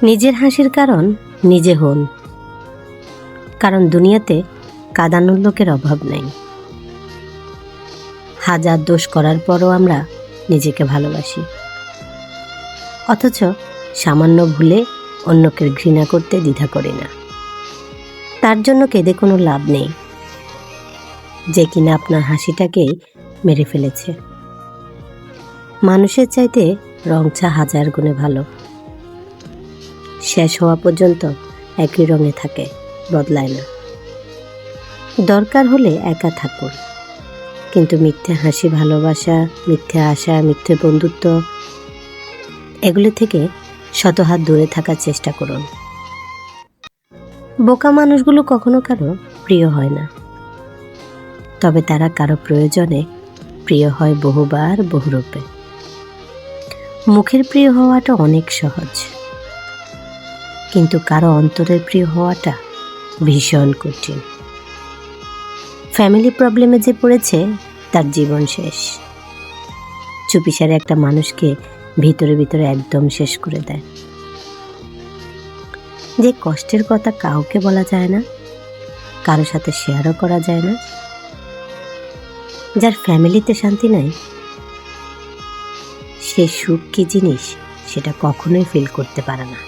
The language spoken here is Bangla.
নিজের হাসির কারণ নিজে হন, কারণ দুনিয়াতে কাঁদানোর লোকের অভাব নেই। হাজার দোষ করার পরও আমরা নিজেকে ভালোবাসি, অথচ সামান্য ভুলে অন্যকে ঘৃণা করতে দ্বিধা করি না। তার জন্য কেঁদে কোনো লাভ নেই, যে কিনা আপনার হাসিটাকেই মেরে ফেলেছে। মানুষের চাইতে রংচা হাজার গুণে ভালো, শেষ হওয়া পর্যন্ত একই রঙে থাকে, বদলায় না। দরকার হলে একা থাকুন, কিন্তু মিথ্যে হাসি, ভালোবাসা, মিথ্যে আশা, মিথ্যে বন্ধুত্ব, এগুলি থেকে শত হাত দূরে থাকার চেষ্টা করুন। বোকা মানুষগুলো কখনো কারো প্রিয় হয় না, তবে তারা কারো প্রয়োজনে প্রিয় হয় বহুবার, বহুরূপে। মুখের প্রিয় হওয়াটা অনেক সহজ, কিন্তু কারো অন্তরের প্রিয় হওয়াটা ভীষণ কঠিন। ফ্যামিলি প্রবলেমে যে পড়েছে তার জীবন শেষ। চুপিসারে একটা মানুষকে ভিতরে ভিতরে একদম শেষ করে দেয়। যে কষ্টের কথা কাউকে বলা যায় না, কারো সাথে শেয়ারও করা যায় না, যার ফ্যামিলিতে শান্তি নাই, সে সুখ কি জিনিস সেটা কখনোই ফিল করতে পারে না।